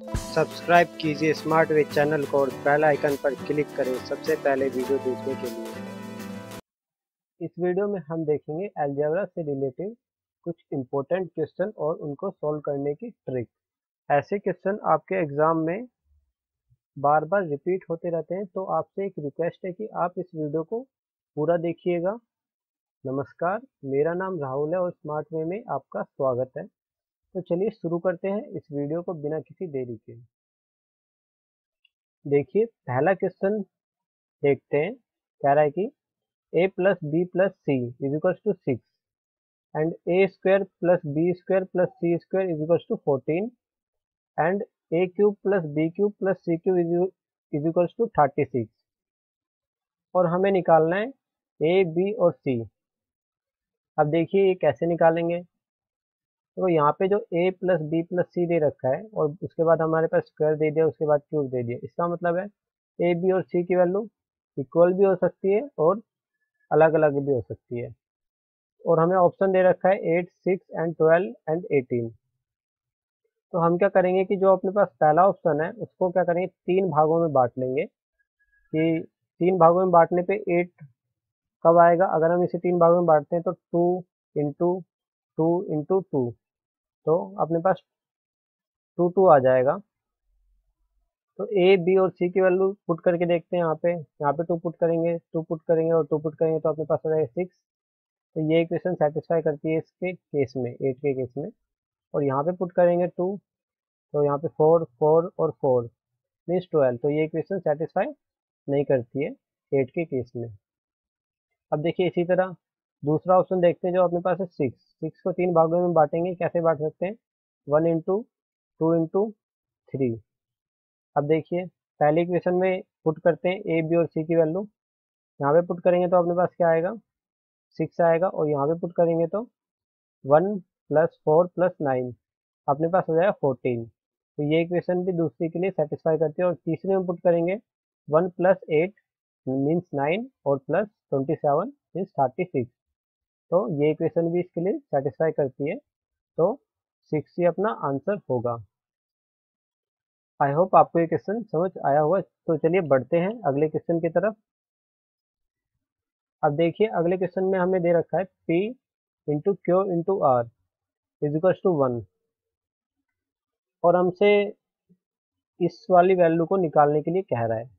Subscribe कीजिए smart way channel को और बेल आइकन पर क्लिक करें सबसे पहले वीडियो देखने के लिए। इस वीडियो में हम देखेंगे अलजेब्रा से रिलेटेड कुछ इम्पोर्टेंट क्वेश्चन और उनको सॉल्व करने की ट्रिक। ऐसे क्वेश्चन आपके एग्जाम में बार बार रिपीट होते रहते हैं, तो आपसे एक रिक्वेस्ट है कि आप इस वीडियो को पूरा देखिएगा। नमस्कार, मेरा नाम राहुल है और स्मार्ट वे में आपका स्वागत है। तो चलिए शुरू करते हैं इस वीडियो को बिना किसी देरी के। देखिए पहला क्वेश्चन देखते हैं। कह रहा है कि a plus b plus c is equals to 6 and a square plus b square plus c square is equals to 14 and a cube plus b cube plus c cube is equals to 36 और हमें निकालना है a b और c। अब देखिए ये कैसे निकालेंगे। तो यहाँ पे जो a प्लस बी प्लस सी दे रखा है और उसके बाद हमारे पास स्क्वायर दे दिया, उसके बाद क्यूब दे दिया, इसका मतलब है a b और c की वैल्यू इक्वल भी हो सकती है और अलग अलग भी हो सकती है। और हमें ऑप्शन दे रखा है 8, 6 एंड 12 एंड 18। तो हम क्या करेंगे कि जो अपने पास पहला ऑप्शन है उसको क्या करेंगे, तीन भागों में बांट लेंगे। कि तीन भागों में बांटने पे 8 कब आएगा, अगर हम इसे तीन भागों में बांटते हैं तो 2 इंटू 2 तो अपने पास 2 आ जाएगा। तो ए बी और सी की वैल्यू पुट करके देखते हैं। यहाँ पे 2 पुट करेंगे और 2 पुट करेंगे तो अपने पास आ जाएगा 6। तो ये इक्वेशन सेटिस्फाई करती है इसके केस में, 8 के केस में। और यहाँ पे पुट करेंगे 2, तो यहाँ पे 4 4 और 4 मीन्स 12। तो ये इक्वेशन सेटिस्फाई नहीं करती है 8 के केस में। अब देखिए इसी तरह दूसरा ऑप्शन देखते हैं जो अपने पास है 6 को तीन भागों में बांटेंगे। कैसे बांट सकते हैं, 1 इंटू 2 इंटू 3। अब देखिए पहले इक्वेशन में पुट करते हैं ए बी और सी की वैल्यू। यहाँ पे पुट करेंगे तो अपने पास क्या आएगा, 6 आएगा। और यहाँ पे पुट करेंगे तो 1 + 4 + 9 अपने पास हो जाएगा 14। तो ये इक्वेशन भी दूसरी के लिए सेटिस्फाई करती है। और तीसरे में पुट करेंगे 1 + 8 मीन्स 9 और +27 मीन्स 36। तो ये इक्वेशन भी इसके लिए सेटिस्फाई करती है। तो 6 ही अपना आंसर होगा। आई होप आपको ये क्वेश्चन समझ आया होगा। तो चलिए बढ़ते हैं अगले क्वेश्चन की तरफ। अब देखिए अगले क्वेश्चन में हमें दे रखा है P into Q into R is equal to 1 और हमसे इस वाली वैल्यू को निकालने के लिए कह रहा है।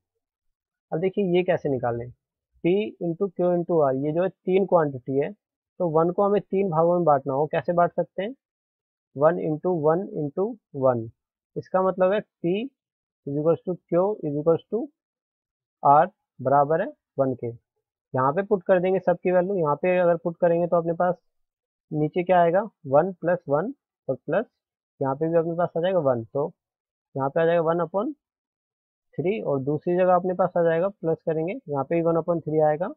अब देखिए ये कैसे निकालें, P into Q into R ये जो है तीन क्वांटिटी है। तो 1 को हमें तीन भागों में बांटना हो। कैसे बांट सकते हैं, 1 इंटू 1 इंटू 1। इसका मतलब है P is equal to Q is equal to R बराबर है 1 के। यहाँ पे पुट कर देंगे सबकी वैल्यू। यहाँ पे अगर पुट करेंगे तो अपने पास नीचे क्या आएगा, 1 + 1 और प्लस यहाँ पे भी अपने पास आ जाएगा 1। तो यहाँ पे आ जाएगा 1/3 और दूसरी जगह अपने पास आ जाएगा प्लस करेंगे, यहाँ पे भी 1/3 आएगा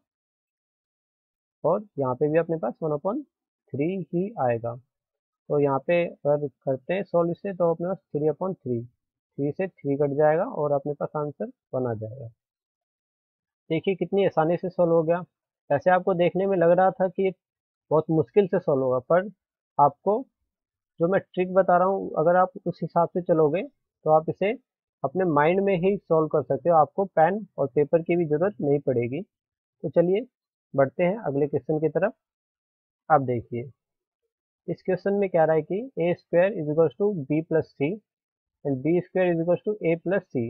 और यहाँ पे भी अपने पास 1/3 ही आएगा। तो यहाँ पे अगर करते हैं सॉल्व इसे तो अपने पास 3/3, 3 से 3 कट जाएगा और अपने पास आंसर 1 आ जाएगा। देखिए कितनी आसानी से सॉल्व हो गया। वैसे आपको देखने में लग रहा था कि ये बहुत मुश्किल से सॉल्व होगा, पर आपको जो मैं ट्रिक बता रहा हूँ अगर आप उस हिसाब से चलोगे तो आप इसे अपने माइंड में ही सॉल्व कर सकते हो। आपको पेन और पेपर की भी जरूरत नहीं पड़ेगी। तो चलिए बढ़ते हैं अगले क्वेश्चन की तरफ। आप देखिए इस क्वेश्चन में क्या रहा है कि a square is equal to b plus C and b square is equal to A plus C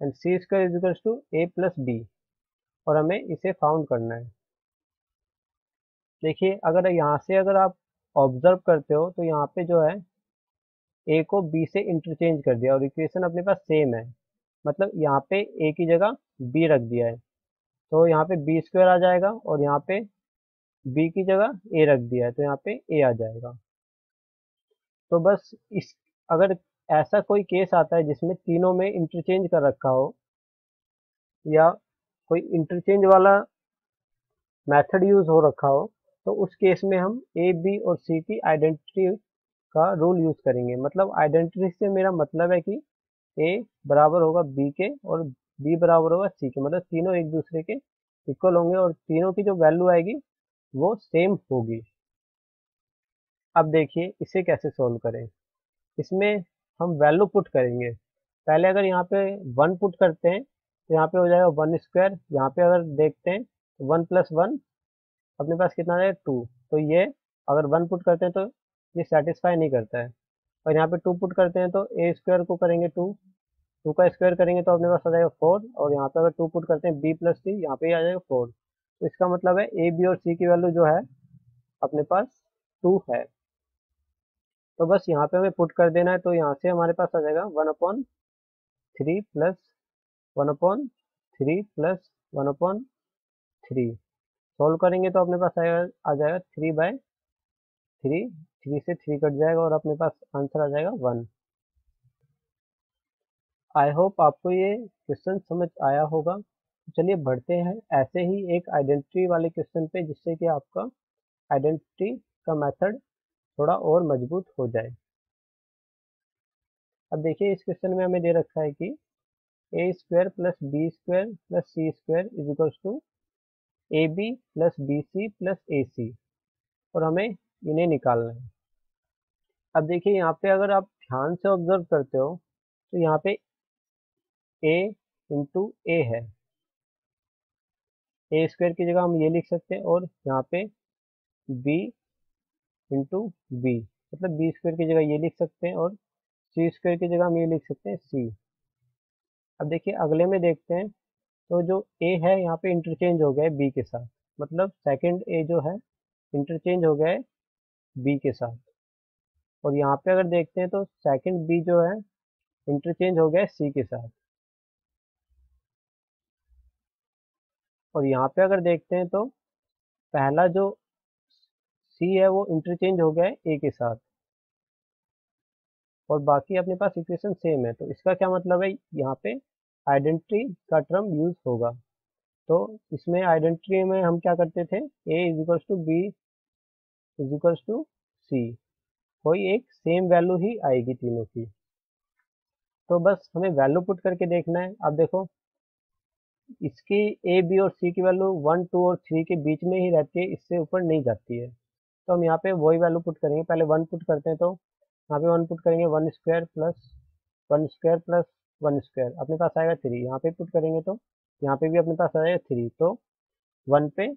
and c square is equal to A plus b और हमें इसे फाउंड करना है। देखिए अगर यहाँ से अगर आप ऑब्जर्व करते हो तो यहाँ पे जो है ए को बी से इंटरचेंज कर दिया और इक्वेशन अपने पास सेम है। मतलब यहाँ पे ए की जगह बी रख दिया है तो यहाँ पे बी स्क्वायर आ जाएगा और यहाँ पे बी की जगह ए रख दिया है तो यहाँ पे ए आ जाएगा। तो बस इस अगर ऐसा कोई केस आता है जिसमें तीनों में इंटरचेंज कर रखा हो या कोई इंटरचेंज वाला मेथड यूज हो रखा हो तो उस केस में हम ए बी और सी की आइडेंटिटी का रूल यूज करेंगे। मतलब आइडेंटिटी से मेरा मतलब है कि ए बराबर होगा बी के और बी बराबर होगा सी के। मतलब तीनों एक दूसरे के इक्वल होंगे और तीनों की जो वैल्यू आएगी वो सेम होगी। अब देखिए इसे कैसे सोल्व करें। इसमें हम वैल्यू पुट करेंगे। पहले अगर यहाँ पे 1 पुट करते हैं तो यहाँ पे हो जाएगा 1 स्क्वायर। यहाँ पे अगर देखते हैं 1 + 1 अपने पास कितना आ जाएगा 2। तो ये अगर 1 पुट करते हैं तो ये सेटिस्फाई नहीं करता है। और यहाँ पे 2 पुट करते हैं तो ए स्क्वायर को करेंगे 2, 2 का स्क्वायर करेंगे तो अपने पास आ जाएगा 4। और यहाँ पे अगर 2 पुट करते हैं बी + सी, यहाँ पे आ जाएगा 4। तो इसका मतलब है ए बी और सी की वैल्यू जो है अपने पास 2 है। तो बस यहाँ पे हमें पुट कर देना है। तो यहाँ से हमारे पास आ जाएगा 1/3 प्लस 1/3 प्लस 1/3। सोल्व करेंगे तो अपने पास आ जाएगा 3/3। 3 से 3 कट जाएगा और अपने पास आंसर आ जाएगा 1। आई होप आपको ये क्वेश्चन समझ आया होगा। चलिए बढ़ते हैं ऐसे ही एक आइडेंटिटी वाले क्वेश्चन पे, जिससे कि आपका आइडेंटिटी का मेथड थोड़ा और मजबूत हो जाए। अब देखिए इस क्वेश्चन में हमें दे रखा है कि a square plus b square plus c square is equal to a b plus b c plus a c, और हमें इन्हें निकालना है। अब देखिए यहाँ पे अगर आप ध्यान से ऑब्जर्व करते हो तो यहाँ पे a इंटू ए है। ए स्क्वायर की जगह हम ये लिख सकते हैं, और यहाँ पे b इंटू बी, मतलब बी स्क्वायर की जगह ये लिख सकते हैं, और सी स्क्वायर की जगह हम ये लिख सकते हैं सी। अब देखिए अगले में देखते हैं तो जो a है यहाँ पे इंटरचेंज हो गया है b के साथ, मतलब सेकंड a जो है इंटरचेंज हो गया है b के साथ। और यहाँ पे अगर देखते हैं तो सेकंड b जो है इंटरचेंज हो गया है c के साथ। और यहाँ पे अगर देखते हैं तो पहला जो c है वो इंटरचेंज हो गया है a के साथ, और बाकी अपने पास इक्वेशन सेम है। तो इसका क्या मतलब है, यहाँ पे आइडेंटिटी का टर्म यूज होगा। तो इसमें आइडेंटिटी में हम क्या करते थे, a is equals to b is equals to c, कोई एक सेम वैल्यू ही आएगी तीनों की। तो बस हमें वैल्यू पुट करके देखना है। अब देखो इसकी ए बी और सी की वैल्यू 1 2 और 3 के बीच में ही रहती है, इससे ऊपर नहीं जाती है। तो हम यहाँ पे वही वैल्यू पुट करेंगे। पहले 1 पुट करते हैं तो यहाँ पे 1 पुट करेंगे 1 square plus 1 square plus 1 square, अपने पास आएगा 3। यहाँ पे पुट करेंगे तो यहाँ पे भी अपने पास आ जाएगा 3। तो 1 पे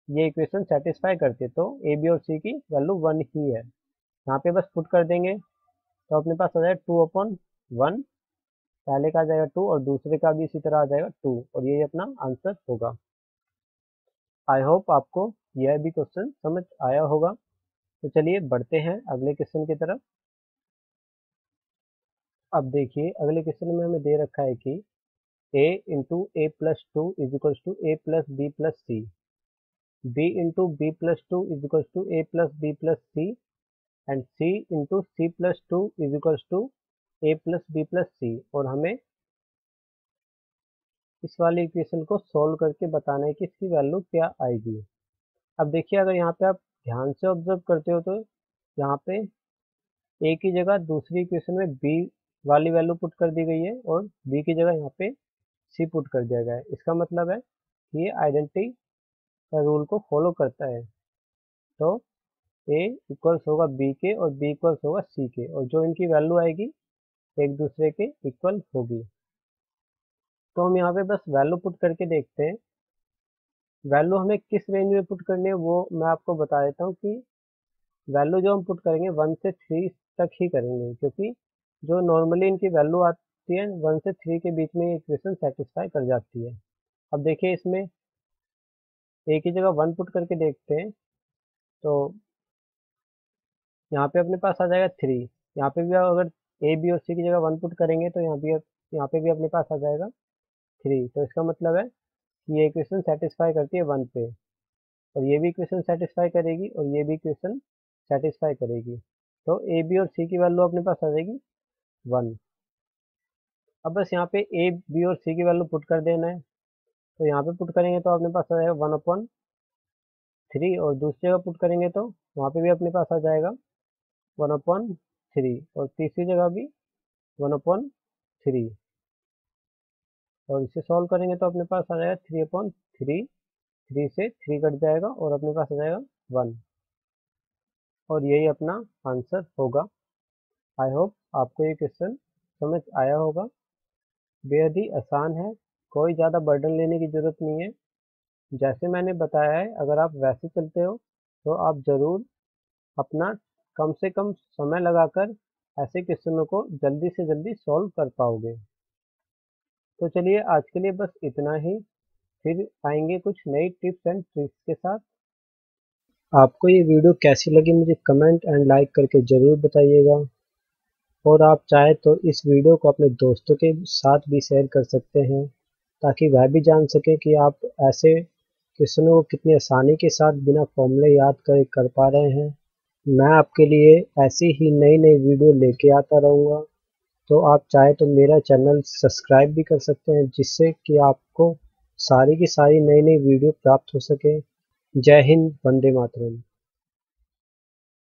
ये इक्वेशन सेटिस्फाई करती है, तो ए बी और सी की वैल्यू 1 ही है। यहाँ पे बस पुट कर देंगे तो अपने पास आ जाएगा 2/1। पहले का आ जाएगा 2 और दूसरे का भी इसी तरह आ जाएगा 2, और यही अपना आंसर होगा। आई होप आपको यह भी क्वेश्चन समझ आया होगा। तो चलिए बढ़ते हैं अगले क्वेश्चन की तरफ। अब देखिए अगले क्वेश्चन में हमें दे रखा है कि a into A plus two is equals to A plus B plus C, b into B plus two is equals to A plus B plus C, and c into C plus two is equals to A plus B plus C. और हमें इस वाली equation को solve करके बताना है कि इसकी वैल्यू क्या आएगी। अब देखिए अगर यहाँ पे आप ध्यान से ऑब्जर्व करते हो तो यहाँ पे a की जगह दूसरी इक्वेशन में b वाली वैल्यू पुट कर दी गई है, और b की जगह यहाँ पे c पुट कर दिया गया है। इसका मतलब है कि ये आइडेंटिटी का रूल को फॉलो करता है। तो a इक्वल्स होगा b के और b इक्वल्स होगा c के, और जो इनकी वैल्यू आएगी एक दूसरे के इक्वल होगी। तो हम यहाँ पे बस वैल्यू पुट करके देखते हैं। वैल्यू हमें किस रेंज में पुट करनी है वो मैं आपको बता देता हूँ कि वैल्यू जो हम पुट करेंगे 1 से 3 तक ही करेंगे, क्योंकि जो नॉर्मली इनकी वैल्यू आती है 1 से 3 के बीच में ये इक्वेशन सेटिस्फाई कर जाती है। अब देखिए इसमें a की जगह 1 पुट करके देखते हैं तो यहाँ पे अपने पास आ जाएगा 3। यहाँ पे भी अगर a b और c की जगह 1 पुट करेंगे तो यहाँ पे भी अपने पास आ जाएगा 3। तो इसका मतलब है कि ये इक्वेशन सेटिस्फाई करती है 1 पे, और ये भी इक्वेशन सेटिस्फाई करेगी, और ये भी इक्वेशन सेटिस्फाई करेगी। तो ए बी और सी की वैल्यू अपने पास आ जाएगी 1। अब बस यहाँ पे ए बी और सी की वैल्यू पुट कर देना है। तो यहाँ पे पुट करेंगे तो अपने पास आ जाएगा 1/3, और दूसरी जगह पुट करेंगे तो वहाँ पे भी अपने पास आ जाएगा 1/3, और तीसरी जगह भी 1/3, और इसे सॉल्व करेंगे तो अपने पास आ जाएगा 3/3। 3 से 3 कट जाएगा और अपने पास आ जाएगा 1, और यही अपना आंसर होगा। आई होप आपको ये क्वेश्चन समझ आया होगा। बेहद ही आसान है, कोई ज़्यादा बर्डन लेने की ज़रूरत नहीं है। जैसे मैंने बताया है, अगर आप वैसे चलते हो तो आप ज़रूर अपना कम से कम समय लगाकर ऐसे क्वेश्चनों को जल्दी से जल्दी सॉल्व कर पाओगे। तो चलिए आज के लिए बस इतना ही, फिर आएंगे कुछ नई टिप्स एंड ट्रिक्स के साथ। आपको ये वीडियो कैसी लगी मुझे कमेंट एंड लाइक करके ज़रूर बताइएगा, और आप चाहे तो इस वीडियो को अपने दोस्तों के साथ भी शेयर कर सकते हैं, ताकि वह भी जान सके कि आप ऐसे क्वेश्चनों को कितनी आसानी के साथ बिना फॉर्मूले याद कर पा रहे हैं। मैं आपके लिए ऐसी ही नई नई वीडियो लेके आता रहूँगा, तो आप चाहे तो मेरा चैनल सब्सक्राइब भी कर सकते हैं, जिससे कि आपको सारी की सारी नई नई वीडियो प्राप्त हो सके। जय हिंद, वंदे मातरम।